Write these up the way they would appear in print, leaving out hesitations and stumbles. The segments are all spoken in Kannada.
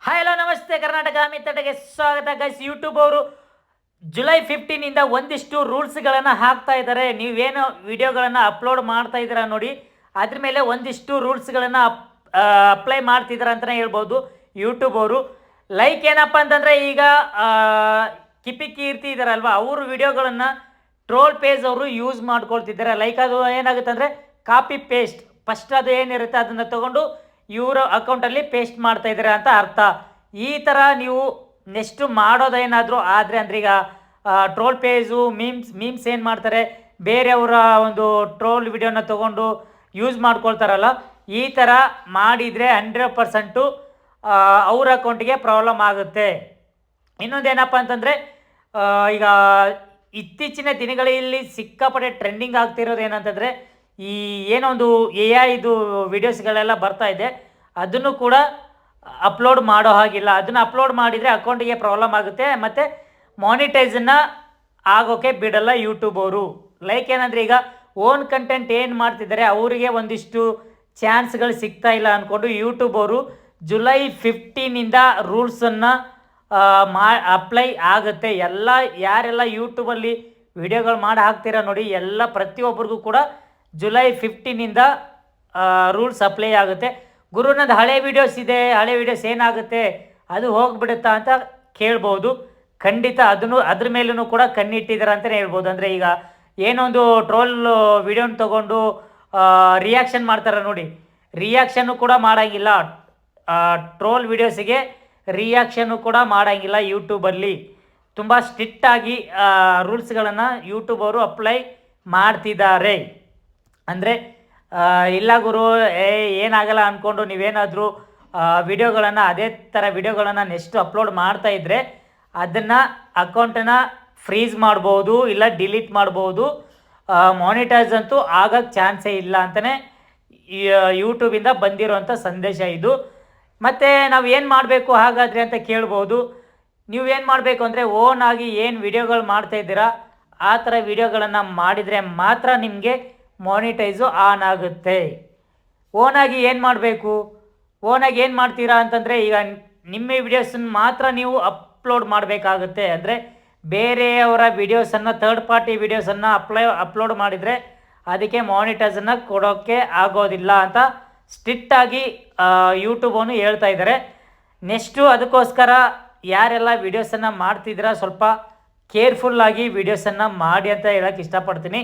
ಹಾಯ್ ಹಲೋ ನಮಸ್ತೆ ಕರ್ನಾಟಕ ಮಿತ್ತಟಗೆ ಸ್ವಾಗತ ಗೈಸ್. ಯೂಟ್ಯೂಬ್ ಅವರು ಜುಲೈ 15 ಒಂದಿಷ್ಟು ರೂಲ್ಸ್ಗಳನ್ನು ಹಾಕ್ತಾ ಇದ್ದಾರೆ. ನೀವೇನು ವಿಡಿಯೋಗಳನ್ನು ಅಪ್ಲೋಡ್ ಮಾಡ್ತಾ ಇದ್ದೀರಾ ನೋಡಿ, ಅದ್ರ ಮೇಲೆ ಒಂದಿಷ್ಟು ರೂಲ್ಸ್ಗಳನ್ನು ಅಪ್ಲೈ ಮಾಡ್ತಿದ್ದಾರೆ ಅಂತಲೇ ಹೇಳ್ಬೋದು ಯೂಟ್ಯೂಬ್ ಅವರು. ಲೈಕ್ ಏನಪ್ಪ ಅಂತಂದರೆ, ಈಗ ಕಿಪಿ ಕೀರ್ತಿ ಇದ್ದಾರಲ್ವ, ಅವರು ವಿಡಿಯೋಗಳನ್ನು ಟ್ರೋಲ್ ಪೇಜ್ ಅವರು ಯೂಸ್ ಮಾಡ್ಕೊಳ್ತಿದ್ದಾರೆ. ಲೈಕ್ ಅದು ಏನಾಗುತ್ತೆ ಅಂದರೆ ಕಾಪಿ ಪೇಸ್ಟ್, ಫಸ್ಟ್ ಅದು ಏನಿರುತ್ತೆ ಅದನ್ನು ತೊಗೊಂಡು ಇವರ ಅಕೌಂಟಲ್ಲಿ ಪೇಸ್ಟ್ ಮಾಡ್ತಾ ಇದ್ದಾರೆ ಅಂತ ಅರ್ಥ. ಈ ಥರ ನೀವು ನೆಕ್ಸ್ಟು ಮಾಡೋದೇನಾದರೂ ಆದರೆ ಅಂದರೆ, ಈಗ ಟ್ರೋಲ್ ಪೇಜು ಮೀಮ್ಸ್ ಏನು ಮಾಡ್ತಾರೆ, ಬೇರೆಯವರ ಒಂದು ಟ್ರೋಲ್ ವಿಡಿಯೋನ ತೊಗೊಂಡು ಯೂಸ್ ಮಾಡ್ಕೊಳ್ತಾರಲ್ಲ, ಈ ಥರ ಮಾಡಿದರೆ 100% ಅವ್ರ ಅಕೌಂಟಿಗೆ ಪ್ರಾಬ್ಲಮ್ ಆಗುತ್ತೆ. ಇನ್ನೊಂದೇನಪ್ಪ ಅಂತಂದರೆ, ಈಗ ಇತ್ತೀಚಿನ ದಿನಗಳಲ್ಲಿ ಸಿಕ್ಕಾಪಟ್ಟೆ ಟ್ರೆಂಡಿಂಗ್ ಆಗ್ತಿರೋದು ಏನಂತಂದರೆ, ಈ ಏನೋ ಒಂದು AI ವಿಡಿಯೋಸ್ಗಳೆಲ್ಲ ಬರ್ತಾ ಇದೆ, ಅದನ್ನು ಕೂಡ ಅಪ್ಲೋಡ್ ಮಾಡೋ ಹಾಗಿಲ್ಲ. ಅದನ್ನು ಅಪ್ಲೋಡ್ ಮಾಡಿದರೆ ಅಕೌಂಟಿಗೆ ಪ್ರಾಬ್ಲಮ್ ಆಗುತ್ತೆ ಮತ್ತು ಮಾನಿಟೈಸನ್ನು ಆಗೋಕ್ಕೆ ಬಿಡಲ್ಲ ಯೂಟ್ಯೂಬ್ ಅವರು. ಲೈಕ್ ಏನಂದರೆ, ಈಗ ಓನ್ ಕಂಟೆಂಟ್ ಏನು ಮಾಡ್ತಿದ್ದಾರೆ ಅವರಿಗೆ ಒಂದಿಷ್ಟು ಚಾನ್ಸ್ಗಳು ಸಿಗ್ತಾ ಇಲ್ಲ ಅಂದ್ಕೊಂಡು ಯೂಟ್ಯೂಬ್ ಅವರು ಜುಲೈ 15 ರೂಲ್ಸನ್ನು ಅಪ್ಲೈ ಆಗುತ್ತೆ. ಯಾರೆಲ್ಲ ಯೂಟ್ಯೂಬಲ್ಲಿ ವಿಡಿಯೋಗಳು ಮಾಡಿ ಹಾಕ್ತೀರಾ ನೋಡಿ, ಎಲ್ಲ ಪ್ರತಿಯೊಬ್ಬರಿಗೂ ಕೂಡ ಜುಲೈ 15 ರೂಲ್ಸ್ ಅಪ್ಲೈ ಆಗುತ್ತೆ. ಗುರು, ನಂದು ಹಳೆ ವೀಡಿಯೋಸ್ ಇದೆ, ಹಳೆ ವೀಡಿಯೋಸ್ ಏನಾಗುತ್ತೆ, ಅದು ಹೋಗಿಬಿಡುತ್ತಾ ಅಂತ ಕೇಳ್ಬೋದು. ಖಂಡಿತ ಅದ್ರ ಮೇಲೂ ಕೂಡ ಕಣ್ಣಿಟ್ಟಿದ್ದಾರೆ ಅಂತಲೇ ಹೇಳ್ಬೋದು. ಅಂದರೆ ಈಗ ಏನೊಂದು ಟ್ರೋಲ್ ವಿಡಿಯೋನ ತೊಗೊಂಡು ರಿಯಾಕ್ಷನ್ ಮಾಡ್ತಾರೆ ನೋಡಿ, ರಿಯಾಕ್ಷನ್ನು ಕೂಡ ಮಾಡೋಂಗಿಲ್ಲ. ಟ್ರೋಲ್ ವಿಡಿಯೋಸಿಗೆ ರಿಯಾಕ್ಷನ್ನು ಕೂಡ ಮಾಡೋಂಗಿಲ್ಲ ಯೂಟ್ಯೂಬಲ್ಲಿ. ತುಂಬ ಸ್ಟ್ರಿಕ್ಟಾಗಿ ರೂಲ್ಸ್ಗಳನ್ನು ಯೂಟ್ಯೂಬ್ ಅವರು ಅಪ್ಲೈ ಮಾಡ್ತಿದ್ದಾರೆ. ಅಂದರೆ ಇಲ್ಲ ಗುರು, ಏನಾಗಲ್ಲ ಅಂದ್ಕೊಂಡು ನೀವೇನಾದರೂ ವಿಡಿಯೋಗಳನ್ನು ಅದೇ ಥರ ವಿಡಿಯೋಗಳನ್ನು ನೆಕ್ಸ್ಟ್ ಅಪ್ಲೋಡ್ ಮಾಡ್ತಾಯಿದ್ರೆ ಅದನ್ನು ಅಕೌಂಟನ್ನು ಫ್ರೀಸ್ ಮಾಡ್ಬೋದು, ಇಲ್ಲ ಡಿಲೀಟ್ ಮಾಡ್ಬೋದು. ಮಾನಿಟೈಸ್ ಅಂತೂ ಆಗೋಕ್ಕೆ ಚಾನ್ಸೇ ಇಲ್ಲ ಅಂತಲೇ ಯೂಟ್ಯೂಬಿಂದ ಬಂದಿರೋಂಥ ಸಂದೇಶ ಇದು. ಮತ್ತು ನಾವು ಏನು ಮಾಡಬೇಕು ಹಾಗಾದರೆ ಅಂತ ಕೇಳ್ಬೋದು. ನೀವೇನು ಮಾಡಬೇಕು ಅಂದರೆ, ಓನಾಗಿ ಏನು ವಿಡಿಯೋಗಳು ಮಾಡ್ತಾಯಿದ್ದೀರಾ ಆ ಥರ ವಿಡಿಯೋಗಳನ್ನು ಮಾಡಿದರೆ ಮಾತ್ರ ನಿಮಗೆ ಮಾನಿಟೈಸು ಆನ್ ಆಗುತ್ತೆ. ಓನಾಗಿ ಏನು ಮಾಡಬೇಕು, ಓನಾಗಿ ಏನು ಮಾಡ್ತೀರಾ ಅಂತಂದರೆ, ಈಗ ನಿಮ್ಮ ವಿಡಿಯೋಸನ್ನು ಮಾತ್ರ ನೀವು ಅಪ್ಲೋಡ್ ಮಾಡಬೇಕಾಗುತ್ತೆ. ಅಂದರೆ ಬೇರೆಯವರ ವಿಡಿಯೋಸನ್ನು, ಥರ್ಡ್ ಪಾರ್ಟಿ ವಿಡಿಯೋಸನ್ನು ಅಪ್ಲೋಡ್ ಮಾಡಿದರೆ ಅದಕ್ಕೆ ಮಾನಿಟೈಸನ್ನು ಕೊಡೋಕ್ಕೆ ಆಗೋದಿಲ್ಲ ಅಂತ ಸ್ಟ್ರಿಕ್ಟಾಗಿ ಯೂಟ್ಯೂಬನ್ನು ಹೇಳ್ತಾ ಇದ್ದಾರೆ. ನೆಕ್ಸ್ಟು ಅದಕ್ಕೋಸ್ಕರ ಯಾರೆಲ್ಲ ವಿಡಿಯೋಸನ್ನು ಮಾಡ್ತಿದ್ದೀರಾ ಸ್ವಲ್ಪ ಕೇರ್ಫುಲ್ಲಾಗಿ ವಿಡಿಯೋಸನ್ನು ಮಾಡಿ ಅಂತ ಹೇಳೋಕ್ಕೆ ಇಷ್ಟಪಡ್ತೀನಿ.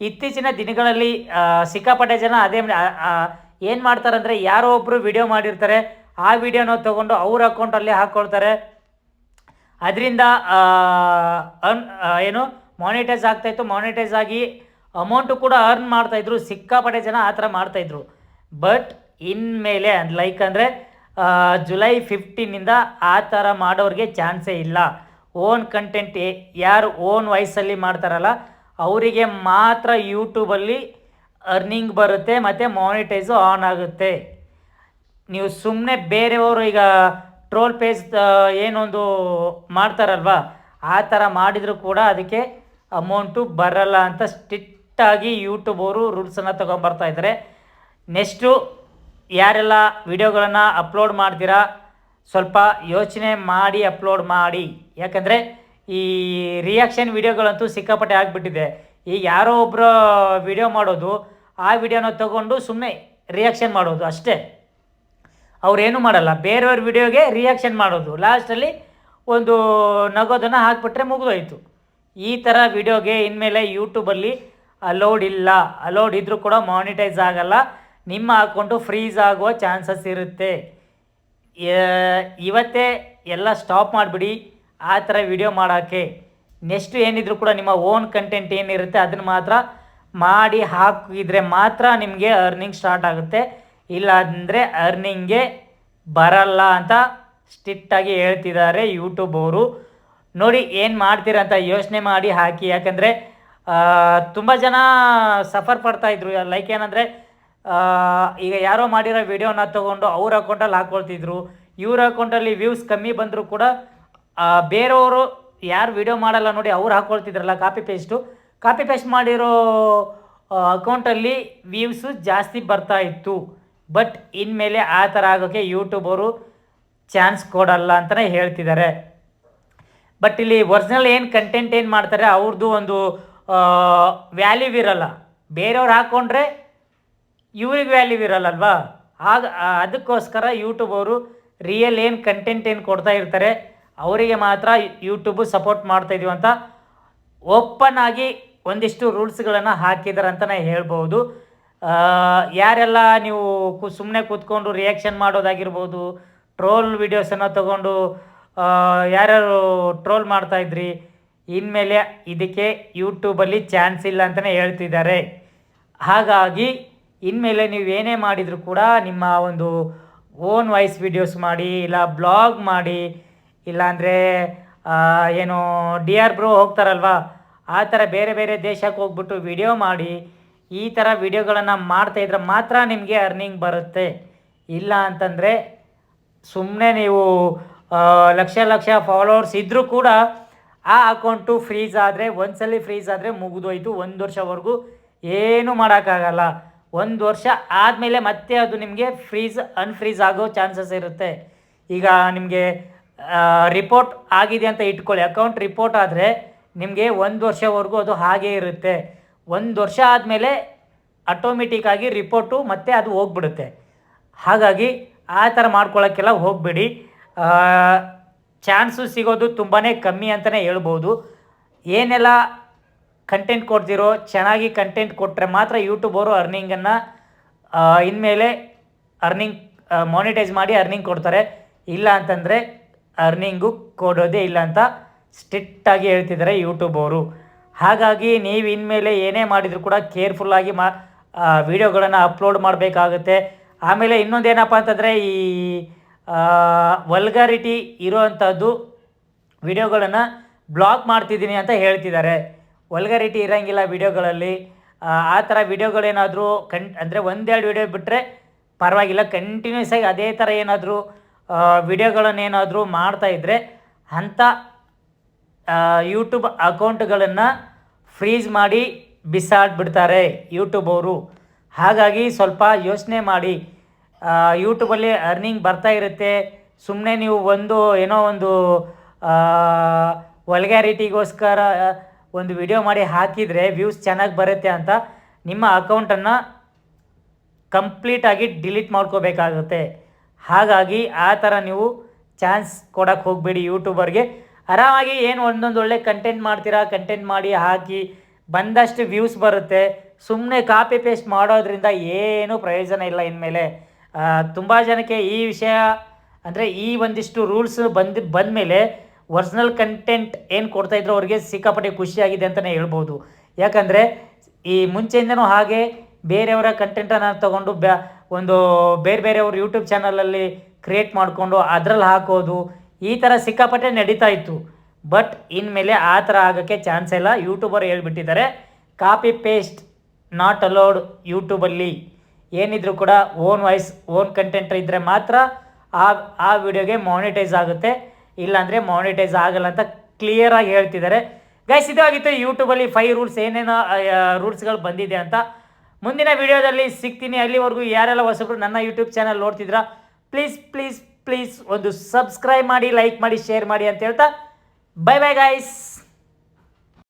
ಇತ್ತೀಚಿನ ದಿನಗಳಲ್ಲಿ ಸಿಕ್ಕಾಪಟ್ಟೆ ಜನ ಏನು ಮಾಡ್ತಾರಂದರೆ, ಯಾರೋ ಒಬ್ಬರು ವಿಡಿಯೋ ಮಾಡಿರ್ತಾರೆ, ಆ ವಿಡಿಯೋನ ತೊಗೊಂಡು ಅವ್ರ ಅಕೌಂಟಲ್ಲಿ ಹಾಕ್ಕೊಳ್ತಾರೆ. ಅದರಿಂದ ಏನು ಮಾನಿಟೈಸ್ ಆಗ್ತಾಯಿತ್ತು, ಮಾನಿಟೈಸ್ ಆಗಿ ಅಮೌಂಟು ಕೂಡ ಅರ್ನ್ ಮಾಡ್ತಾಯಿದ್ರು. ಸಿಕ್ಕಾಪಟ್ಟೆ ಜನ ಆ ಥರ ಮಾಡ್ತಾಯಿದ್ರು. ಬಟ್ ಇನ್ಮೇಲೆ ಲೈಕ್ ಅಂದರೆ ಜುಲೈ 15 ಆ ಥರ ಮಾಡೋರಿಗೆ ಚಾನ್ಸೇ ಇಲ್ಲ. ಓನ್ ಕಂಟೆಂಟ್ ಯಾರು ಓನ್ ವಾಯ್ಸಲ್ಲಿ ಮಾಡ್ತಾರಲ್ಲ ಅವರಿಗೆ ಮಾತ್ರ ಯೂಟ್ಯೂಬಲ್ಲಿ ಅರ್ನಿಂಗ್ ಬರುತ್ತೆ ಮತ್ತು ಮಾನಿಟೈಸು ಆನ್ ಆಗುತ್ತೆ. ನೀವು ಸುಮ್ಮನೆ ಬೇರೆಯವರು ಈಗ ಟ್ರೋಲ್ ಪೇಜ್ ಏನೊಂದು ಮಾಡ್ತಾರಲ್ವ, ಆ ಥರ ಮಾಡಿದರೂ ಕೂಡ ಅದಕ್ಕೆ ಅಮೌಂಟು ಬರಲ್ಲ ಅಂತ ಸ್ಟ್ರಿಕ್ಟಾಗಿ ಯೂಟ್ಯೂಬ್ ಅವರು ರೂಲ್ಸನ್ನು ತೊಗೊಂಬರ್ತಾ ಇದ್ದಾರೆ. ನೆಕ್ಸ್ಟು ಯಾರೆಲ್ಲ ವಿಡಿಯೋಗಳನ್ನು ಅಪ್ಲೋಡ್ ಮಾಡ್ತೀರಾ ಸ್ವಲ್ಪ ಯೋಚನೆ ಮಾಡಿ ಅಪ್ಲೋಡ್ ಮಾಡಿ. ಯಾಕಂದರೆ ಈ ರಿಯಾಕ್ಷನ್ ವಿಡಿಯೋಗಳಂತೂ ಸಿಕ್ಕಾಪಟ್ಟೆ ಆಗಿಬಿಟ್ಟಿದೆ. ಈಗ ಯಾರೋ ಒಬ್ಬರು ವಿಡಿಯೋ ಮಾಡೋದು, ಆ ವಿಡಿಯೋನ ತೊಗೊಂಡು ಸುಮ್ಮನೆ ರಿಯಾಕ್ಷನ್ ಮಾಡೋದು ಅಷ್ಟೇ. ಅವರೇನು ಮಾಡಲ್ಲ, ಬೇರೆಯವ್ರ ವಿಡಿಯೋಗೆ ರಿಯಾಕ್ಷನ್ ಮಾಡೋದು, ಲಾಸ್ಟಲ್ಲಿ ಒಂದು ನಗೋದನ್ನು ಹಾಕಿಬಿಟ್ರೆ ಮುಗಿದೋಯ್ತು. ಈ ಥರ ವಿಡಿಯೋಗೆ ಇನ್ಮೇಲೆ ಯೂಟ್ಯೂಬಲ್ಲಿ ಅಲೋಡ್ ಇಲ್ಲ. ಅಲೋಡ್ ಇದ್ದರೂ ಕೂಡ ಮಾನಿಟೈಸ್ ಆಗಲ್ಲ, ನಿಮ್ಮ ಅಕೌಂಟು ಫ್ರೀಸ್ ಆಗುವ ಚಾನ್ಸಸ್ ಇರುತ್ತೆ. ಇವತ್ತೇ ಎಲ್ಲ ಸ್ಟಾಪ್ ಮಾಡಿಬಿಡಿ ಆ ಥರ ವಿಡಿಯೋ ಮಾಡೋಕ್ಕೆ. ನೆಕ್ಸ್ಟ್ ಏನಿದ್ರು ಕೂಡ ನಿಮ್ಮ ಓನ್ ಕಂಟೆಂಟ್ ಏನಿರುತ್ತೆ ಅದನ್ನು ಮಾತ್ರ ಮಾಡಿ ಹಾಕಿದರೆ ಮಾತ್ರ ನಿಮಗೆ ಅರ್ನಿಂಗ್ ಸ್ಟಾರ್ಟ್ ಆಗುತ್ತೆ. ಇಲ್ಲ ಅಂದರೆ ಅರ್ನಿಂಗ್ಗೆ ಬರಲ್ಲ ಅಂತ ಸ್ಟ್ರಿಕ್ಟಾಗಿ ಹೇಳ್ತಿದ್ದಾರೆ ಯೂಟ್ಯೂಬ್ ಅವರು. ನೋಡಿ ಏನು ಮಾಡ್ತೀರ ಅಂತ ಯೋಚನೆ ಮಾಡಿ ಹಾಕಿ. ಯಾಕಂದರೆ ತುಂಬ ಜನ ಸಫರ್ ಪಡ್ತಾಯಿದ್ರು. ಲೈಕ್ ಏನಂದರೆ, ಈಗ ಯಾರೋ ಮಾಡಿರೋ ವಿಡಿಯೋನ ತೊಗೊಂಡು ಅವ್ರ ಅಕೌಂಟಲ್ಲಿ ಹಾಕ್ಕೊಳ್ತಿದ್ರು. ಇವ್ರ ಅಕೌಂಟಲ್ಲಿ ವ್ಯೂಸ್ ಕಮ್ಮಿ ಬಂದರೂ ಕೂಡ ಬೇರೆಯವರು ಯಾರು ವಿಡಿಯೋ ಮಾಡಲ್ಲ ನೋಡಿ ಅವ್ರು ಹಾಕ್ಕೊಳ್ತಿದ್ರಲ್ಲ ಕಾಪಿ ಪೇಸ್ಟ್ ಮಾಡಿರೋ ಅಕೌಂಟಲ್ಲಿ ವ್ಯೂಸು ಜಾಸ್ತಿ ಬರ್ತಾಯಿತ್ತು. ಬಟ್ ಇನ್ಮೇಲೆ ಆ ಥರ ಆಗೋಕ್ಕೆ ಯೂಟ್ಯೂಬ್ ಅವರು ಚಾನ್ಸ್ ಕೊಡಲ್ಲ ಅಂತಲೇ ಹೇಳ್ತಿದ್ದಾರೆ. ಬಟ್ ಇಲ್ಲಿ ಒರಿಜಿನಲ್ ಏನು ಕಂಟೆಂಟ್ ಏನು ಮಾಡ್ತಾರೆ ಅವ್ರದ್ದು ಒಂದು ವ್ಯಾಲ್ಯೂ ಇರಲ್ಲ. ಬೇರೆಯವ್ರು ಹಾಕ್ಕೊಂಡ್ರೆ ಇವ್ರಿಗೆ ವ್ಯಾಲ್ಯೂ ಇರಲ್ಲಲ್ವಾ. ಆಗ ಅದಕ್ಕೋಸ್ಕರ ಯೂಟ್ಯೂಬ್ ಅವರು ರಿಯಲ್ ಏನು ಕಂಟೆಂಟ್ ಏನು ಕೊಡ್ತಾ ಇರ್ತಾರೆ ಅವರಿಗೆ ಮಾತ್ರ ಯೂಟ್ಯೂಬು ಸಪೋರ್ಟ್ ಮಾಡ್ತಾಯಿದ್ದೀವಿ ಅಂತ ಓಪನ್ ಆಗಿ ಒಂದಿಷ್ಟು ರೂಲ್ಸ್ಗಳನ್ನು ಹಾಕಿದ್ದಾರೆ ಅಂತಲೇ ಹೇಳ್ಬೋದು. ಯಾರೆಲ್ಲ ನೀವು ಸುಮ್ಮನೆ ಕೂತ್ಕೊಂಡು ರಿಯಾಕ್ಷನ್ ಮಾಡೋದಾಗಿರ್ಬೋದು, ಟ್ರೋಲ್ ವೀಡಿಯೋಸನ್ನು ತಗೊಂಡು ಯಾರ್ಯಾರು ಟ್ರೋಲ್ ಮಾಡ್ತಾಯಿದ್ರಿ, ಇನ್ಮೇಲೆ ಇದಕ್ಕೆ ಯೂಟ್ಯೂಬಲ್ಲಿ ಚಾನ್ಸ್ ಇಲ್ಲ ಅಂತಲೇ ಹೇಳ್ತಿದ್ದಾರೆ. ಹಾಗಾಗಿ ಇನ್ಮೇಲೆ ನೀವು ಏನೇ ಮಾಡಿದರೂ ಕೂಡ ನಿಮ್ಮ ಒಂದು ಓನ್ ವಾಯ್ಸ್ ವೀಡಿಯೋಸ್ ಮಾಡಿ, ಇಲ್ಲ ಬ್ಲಾಗ್ ಮಾಡಿ, ಇಲ್ಲಾಂದರೆ ಏನು DR ಬ್ರೋ ಹೋಗ್ತಾರಲ್ವ ಆ ಥರ ಬೇರೆ ಬೇರೆ ದೇಶಕ್ಕೆ ಹೋಗ್ಬಿಟ್ಟು ವಿಡಿಯೋ ಮಾಡಿ ಈ ಥರ ವಿಡಿಯೋಗಳನ್ನು ಮಾಡ್ತಾಯಿದ್ರೆ ಮಾತ್ರ ನಿಮಗೆ ಅರ್ನಿಂಗ್ ಬರುತ್ತೆ. ಇಲ್ಲ ಅಂತಂದರೆ ಸುಮ್ಮನೆ ನೀವು ಲಕ್ಷ ಲಕ್ಷ ಫಾಲೋವರ್ಸ್ ಇದ್ದರೂ ಕೂಡ ಆ ಅಕೌಂಟು ಫ್ರೀಸ್ ಆದರೆ, ಒಂದ್ಸಲಿ ಫ್ರೀಸ್ ಆದರೆ ಮುಗಿದೋಯ್ತು. 1 ವರ್ಷವರೆಗೂ ಏನೂ ಮಾಡೋಕ್ಕಾಗಲ್ಲ. 1 ವರ್ಷ ಆದಮೇಲೆ ಮತ್ತೆ ಅದು ನಿಮಗೆ ಅನ್ಫ್ರೀಸ್ ಆಗೋ ಚಾನ್ಸಸ್ ಇರುತ್ತೆ. ಈಗ ನಿಮಗೆ ರಿಪೋರ್ಟ್ ಆಗಿದೆ ಅಂತ ಇಟ್ಕೊಳ್ಳಿ, ಅಕೌಂಟ್ ರಿಪೋರ್ಟ್ ಆದರೆ ನಿಮಗೆ 1 ವರ್ಷವರೆಗೂ ಅದು ಹಾಗೇ ಇರುತ್ತೆ. 1 ವರ್ಷ ಆದಮೇಲೆ ಆಟೋಮೆಟಿಕ್ಕಾಗಿ ರಿಪೋರ್ಟು ಮತ್ತೆ ಅದು ಹೋಗ್ಬಿಡುತ್ತೆ. ಹಾಗಾಗಿ ಆ ಥರ ಮಾಡ್ಕೊಳ್ಳೋಕ್ಕೆಲ್ಲ ಹೋಗಬೇಡಿ. ಚಾನ್ಸು ಸಿಗೋದು ತುಂಬಾ ಕಮ್ಮಿ ಅಂತಲೇ ಹೇಳ್ಬೋದು. ಏನೆಲ್ಲ ಕಂಟೆಂಟ್ ಕೊಡ್ತಿರೋ ಚೆನ್ನಾಗಿ ಕಂಟೆಂಟ್ ಕೊಟ್ಟರೆ ಮಾತ್ರ ಯೂಟ್ಯೂಬ್ ಅವರು ಅರ್ನಿಂಗನ್ನು ಇನ್ಮೇಲೆ ಮಾನಿಟೈಸ್ ಮಾಡಿ ಅರ್ನಿಂಗ್ ಕೊಡ್ತಾರೆ. ಇಲ್ಲ ಅಂತಂದರೆ ಅರ್ನಿಂಗು ಕೊಡೋದೇ ಇಲ್ಲ ಅಂತ ಸ್ಟ್ರಿಕ್ಟಾಗಿ ಹೇಳ್ತಿದ್ದಾರೆ ಯೂಟ್ಯೂಬ್ ಅವರು. ಹಾಗಾಗಿ ನೀವು ಇನ್ಮೇಲೆ ಏನೇ ಮಾಡಿದರೂ ಕೂಡ ಕೇರ್ಫುಲ್ಲಾಗಿ ವಿಡಿಯೋಗಳನ್ನು ಅಪ್ಲೋಡ್ ಮಾಡಬೇಕಾಗುತ್ತೆ. ಆಮೇಲೆ ಇನ್ನೊಂದೇನಪ್ಪ ಅಂತಂದರೆ ಈ ವಲ್ಗಾರಿಟಿ ಇರೋವಂಥದ್ದು ವಿಡಿಯೋಗಳನ್ನು ಬ್ಲಾಕ್ ಮಾಡ್ತಿದ್ದೀನಿ ಅಂತ ಹೇಳ್ತಿದ್ದಾರೆ. ವಲ್ಗಾರಿಟಿ ಇರೋಂಗಿಲ್ಲ ವಿಡಿಯೋಗಳಲ್ಲಿ. ಆ ಥರ ವಿಡಿಯೋಗಳೇನಾದರೂ ಅಂದರೆ 1-2 ವಿಡಿಯೋ ಬಿಟ್ಟರೆ ಪರವಾಗಿಲ್ಲ. ಕಂಟಿನ್ಯೂಸ್ ಆಗಿ ಅದೇ ಥರ ಏನಾದರೂ ವಿಡಿಯೋಗಳನ್ನೇನಾದರೂ ಮಾಡ್ತಾಯಿದ್ರೆ ಅಂಥ ಯೂಟ್ಯೂಬ್ ಅಕೌಂಟ್ಗಳನ್ನು ಫ್ರೀಸ್ ಮಾಡಿ ಬಿಸಾಡಿಬಿಡ್ತಾರೆ ಯೂಟ್ಯೂಬ್ ಅವರು. ಹಾಗಾಗಿ ಸ್ವಲ್ಪ ಯೋಚನೆ ಮಾಡಿ. ಯೂಟ್ಯೂಬಲ್ಲಿ ಅರ್ನಿಂಗ್ ಬರ್ತಾ ಇರುತ್ತೆ. ಸುಮ್ಮನೆ ನೀವು ಏನೋ ಒಂದು ವಲ್ಗ್ಯಾರಿಟಿಗೋಸ್ಕರ ಒಂದು ವಿಡಿಯೋ ಮಾಡಿ ಹಾಕಿದರೆ ವ್ಯೂಸ್ ಚೆನ್ನಾಗಿ ಬರುತ್ತೆ ಅಂತ ನಿಮ್ಮ ಅಕೌಂಟನ್ನು ಕಂಪ್ಲೀಟಾಗಿ ಡಿಲೀಟ್ ಮಾಡ್ಕೋಬೇಕಾಗುತ್ತೆ. ಹಾಗಾಗಿ ಆ ಥರ ನೀವು ಚಾನ್ಸ್ ಕೊಡೋಕ್ಕೆ ಹೋಗಬೇಡಿ ಯೂಟ್ಯೂಬರ್ಗೆ. ಆರಾಮಾಗಿ ಏನು ಒಂದೊಂದು ಒಳ್ಳೆ ಕಂಟೆಂಟ್ ಮಾಡ್ತೀರಾ, ಕಂಟೆಂಟ್ ಮಾಡಿ ಹಾಕಿ ಬಂದಷ್ಟು ವ್ಯೂಸ್ ಬರುತ್ತೆ. ಸುಮ್ಮನೆ ಕಾಪಿ ಪೇಸ್ಟ್ ಮಾಡೋದ್ರಿಂದ ಏನೂ ಪ್ರಯೋಜನ ಇಲ್ಲ. ಇನ್ಮೇಲೆ ತುಂಬ ಜನಕ್ಕೆ ಈ ವಿಷಯ ಅಂದರೆ ಈ ಒಂದಿಷ್ಟು ರೂಲ್ಸ್ ಬಂದಮೇಲೆ ಒರಿಜಿನಲ್ ಕಂಟೆಂಟ್ ಏನು ಕೊಡ್ತಾಯಿದ್ರು ಅವ್ರಿಗೆ ಸಿಕ್ಕಾಪಟ್ಟೆ ಖುಷಿಯಾಗಿದೆ ಅಂತಲೇ ಹೇಳ್ಬೋದು. ಯಾಕಂದರೆ ಈ ಮುಂಚೆಯಿಂದನೂ ಹಾಗೆ ಬೇರೆಯವರ ಕಂಟೆಂಟನ್ನು ತೊಗೊಂಡು ಒಂದು ಬೇರೆಯವ್ರ ಯೂಟ್ಯೂಬ್ ಚಾನಲಲ್ಲಿ ಕ್ರಿಯೇಟ್ ಮಾಡಿಕೊಂಡು ಅದರಲ್ಲಿ ಹಾಕೋದು ಈ ಥರ ಸಿಕ್ಕಾಪಟ್ಟೆ ನಡೀತಾ ಇತ್ತು. ಬಟ್ ಇನ್ಮೇಲೆ ಆ ಥರ ಆಗೋಕ್ಕೆ ಚಾನ್ಸ್ ಇಲ್ಲ. ಯೂಟ್ಯೂಬರ್ ಹೇಳ್ಬಿಟ್ಟಿದ್ದಾರೆ ಕಾಪಿ ಪೇಸ್ಟ್ ನಾಟ್ ಅಲೌಡ್ ಯೂಟ್ಯೂಬಲ್ಲಿ. ಏನಿದ್ರು ಕೂಡ ಓನ್ ವಾಯ್ಸ್ ಓನ್ ಕಂಟೆಂಟ್ ಇದ್ದರೆ ಮಾತ್ರ ಆ ವಿಡಿಯೋಗೆ ಮಾನಿಟೈಸ್ ಆಗುತ್ತೆ, ಇಲ್ಲಾಂದರೆ ಮಾನಿಟೈಸ್ ಆಗಲ್ಲ ಅಂತ ಕ್ಲಿಯರಾಗಿ ಹೇಳ್ತಿದ್ದಾರೆ. ಗೈಸ್, ಇದಾಗಿತ್ತು ಯೂಟ್ಯೂಬಲ್ಲಿ 5 ರೂಲ್ಸ್, ಏನೇನೋ ರೂಲ್ಸ್ಗಳು ಬಂದಿದೆ ಅಂತ. ಮುಂದಿನ ವಿಡಿಯೋದಲ್ಲಿ ಸಿಗ್ತೀನಿ. ಅಲ್ಲಿವರೆಗೂ ಯಾರೆಲ್ಲ ಹೊಸಬ್ರು ನನ್ನ ಯೂಟ್ಯೂಬ್ ಚಾನಲ್ ನೋಡ್ತಿದ್ರಾ ಪ್ಲೀಸ್ ಒಂದು ಸಬ್ಸ್ಕ್ರೈಬ್ ಮಾಡಿ, ಲೈಕ್ ಮಾಡಿ, ಶೇರ್ ಮಾಡಿ ಅಂತ ಹೇಳ್ತಾ ಬೈ ಗೈಸ್.